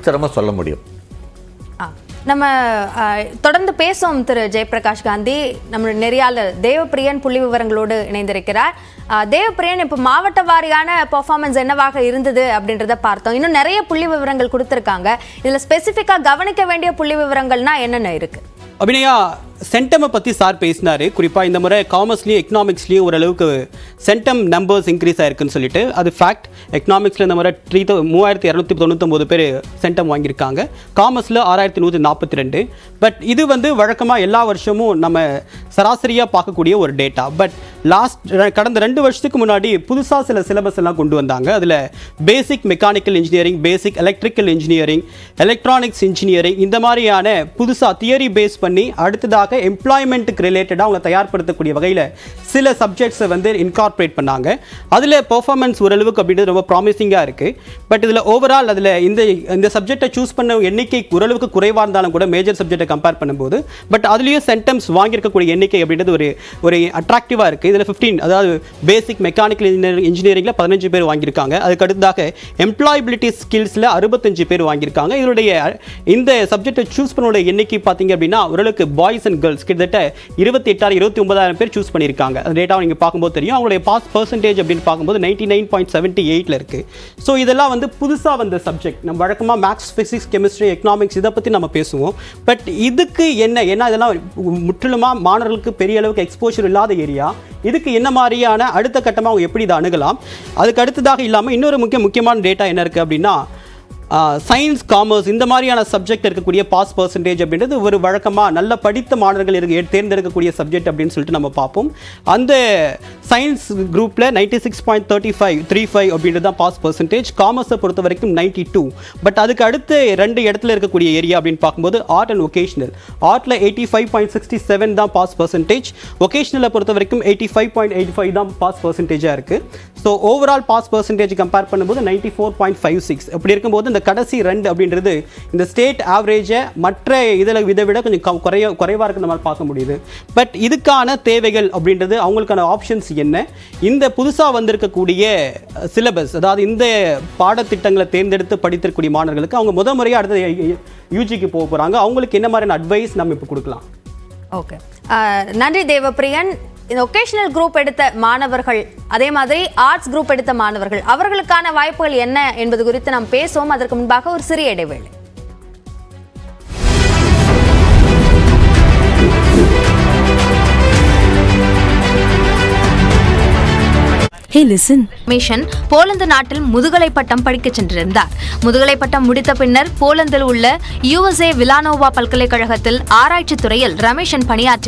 துணிச்சரமாக சொல்ல முடியும். நம்ம தொடர்ந்து பேசுவோம். திரு ஜெயபிரகாஷ் காந்தி நம்மளுடைய நெறியாளர் தேவப்பிரியன் புள்ளி விவரங்களோடு இணைந்திருக்கிறார். தேவப்பிரியன், இப்போ மாவட்ட வாரியான பெர்ஃபார்மன்ஸ் என்னவாக இருந்தது அப்படின்றத பார்த்தோம். இன்னும் நிறைய புள்ளி விவரங்கள் கொடுத்துருக்காங்க. இதில் ஸ்பெசிஃபிக்காக கவனிக்க வேண்டிய புள்ளி விவரங்கள்னா என்னென்ன இருக்கு? அபிநயா, சென்டமை பற்றி சார் பேசினார். குறிப்பாக இந்த முறை காமர்ஸ்லேயும் எக்கனாமிக்ஸ்லேயும் ஓரளவுக்கு சென்டம் நம்பர்ஸ் இன்க்ரீஸ் ஆயிருக்குன்னு சொல்லிட்டு, அது ஃபேக்ட். எக்கனாமிக்ஸில் இந்த முறை 3299 பேர் சென்டம் வாங்கியிருக்காங்க. காமர்ஸில் 6142. பட் இது வழக்கமாக எல்லா வருஷமும் நம்ம சராசரியாக பார்க்கக்கூடிய ஒரு டேட்டா. பட் கடந்த 2 வருஷத்துக்கு முன்னாடி புதுசாக சில சிலபஸ் எல்லாம் கொண்டு வந்தாங்க. அதில் பேசிக் மெக்கானிக்கல் இன்ஜினியரிங், பேசிக் எலக்ட்ரிக்கல் இன்ஜினியரிங், எலக்ட்ரானிக்ஸ் இன்ஜினியரிங், இந்த மாதிரியான புதுசாக தியரி பேஸ் பண்ணி அடுத்ததாக எம்ப்ளாய்மெண்ட்டுக்கு ரிலேட்டடாக அவங்களை தயார்படுத்தக்கூடிய வகையில் சில சப்ஜெக்ட்ஸை இன்கார்பரேட் பண்ணாங்க. அதில் பெர்ஃபார்மன்ஸ் ஓரளவுக்கு அப்படின்றது ரொம்ப ப்ராமிசிங்காக இருக்குது. பட் இதில் ஓவரால் அதில் இந்த சப்ஜெக்டை சூஸ் பண்ண எண்ணிக்கை ஓரளவுக்கு குறைவாக இருந்தாலும் கூட மேஜர் சப்ஜெக்டை கம்பேர் பண்ணும்போது, பட் அதுலேயும் சென்டம்ஸ் வாங்கியிருக்கக்கூடிய எண்ணிக்கை அப்படின்றது ஒரு அட்ராக்டிவாக இருக்குது. இதில் 15, அதாவது பேசிக் மெக்கானிக்கல் இன்ஜினியரிங்கில் 15 பேர் வாங்கியிருக்காங்க. அதுக்கு அடுத்ததாக எம்ப்ளாயபிலிட்டி ஸ்கில்ஸில் 65 பேர் வாங்கியிருக்காங்க. இதனுடைய இந்த சப்ஜெக்டை சூஸ் பண்ணோட எண்ணிக்கை பார்த்தீங்க அப்படின்னா ஓரளவுக்கு பாய்ஸ் அண்ட் கேர்ள்ஸ் கிட்டத்தட்ட 28,000-29,000 பேர் சூஸ் பண்ணியிருக்காங்க. அந்த டேட்டாவை நீங்கள் பார்க்கும்போது தெரியும். அவங்களுடைய பாஸ் பர்சன்டேஜ் அப்படின்னு பார்க்கும்போது 99.78 இருக்குது. ஸோ இதெல்லாம் புதுசாக வந்த சப்ஜெக்ட். நம்ம வழக்கமாக மேக்ஸ், ஃபிசிக்ஸ், கெமிஸ்ட்ரி, எக்கனாமிக்ஸ் இதை பற்றி நம்ம பேசுவோம். பட் இதுக்கு ஏன்னா இதெல்லாம் முற்றிலுமாக மாணவர்களுக்கு பெரிய அளவுக்கு எக்ஸ்போஷர் இல்லாத ஏரியா. இதுக்கு என்ன மாதிரியான அடுத்த கட்டமாக அவங்க எப்படி இதை அணுகலாம்? அதுக்கு அடுத்ததாக இல்லாமல் இன்னொரு முக்கியமான டேட்டா என்ன இருக்குது அப்படின்னா, சயின்ஸ், காமர்ஸ் இந்த மாதிரியான சப்ஜெக்ட் இருக்கக்கூடிய பாஸ் பர்சன்டேஜ் அப்படின்றது ஒரு வழக்கமாக நல்ல படித்த மாணவர்கள் தேர்ந்தெடுக்கக்கூடிய சப்ஜெக்ட் அப்படின்னு சொல்லிட்டு நம்ம பார்ப்போம். அந்த சயின்ஸ் குரூப்பில் 96.35 அப்படின்றது தான் பாஸ் பர்சன்டேஜ். காமர்ஸை பொறுத்த வரைக்கும் 92. பட் அதுக்கு அடுத்து 2 இடத்துல இருக்கக்கூடிய ஏரியா அப்படின்னு பார்க்கும்போது ஆர்ட் அண்ட் ஒகேஷனல். ஆர்ட்டில் 85.67 தான் பாஸ் பர்சன்டேஜ். ஒகேஷனலை பொறுத்த வரைக்கும் 85.85 தான் பாஸ் பர்சன்டேஜாக இருக்குது. So overall pass percentage compare பண்ணும்போது 94.56. அப்படி இருக்கும்போது இந்த கடைசி 2 அப்படின்றது இந்த ஸ்டேட் ஆவரேஜை மற்ற இதை விட கொஞ்சம் குறைவாக இருக்கு நம்ம பார்க்க முடியுது. பட் இதுக்கான தேவைகள் அப்படின்றது அவங்களுக்கான ஆப்ஷன்ஸ் என்ன? இந்த புதுசாக வந்திருக்கக்கூடிய சிலபஸ், அதாவது இந்த பாடத்திட்டங்களை தேர்ந்தெடுத்து படித்திருக்கக்கூடிய மாணவர்களுக்கு அவங்க முதல் முறையாக அடுத்த யூஜிக்கு போக போகிறாங்க. அவங்களுக்கு என்ன மாதிரியான அட்வைஸ் நம்ம இப்போ கொடுக்கலாம்? ஓகே, நன்றி தேவப்பிரியன். இந்த ஒகேஷனல் குரூப் எடுத்த மாணவர்கள், அதே மாதிரி ஆர்ட்ஸ் குரூப் எடுத்த மாணவர்கள், அவர்களுக்கான வாய்ப்புகள் என்ன என்பது குறித்து நாம் பேசுவோம். அதற்கு முன்பாக ஒரு சிறிய இடைவேளை. Hey, listen. மிஷன் போலந்து நாட்டில் முதுகலை பட்டம் படிக்க சென்றிருந்தார். முதுகலை பட்டம் முடித்த பின்னர் போலந்தில் உள்ள USA விலானோவா பல்கலைக்கழகத்தில் ஆராய்ச்சி துறையில் ரமேஷன் பணியாற்றி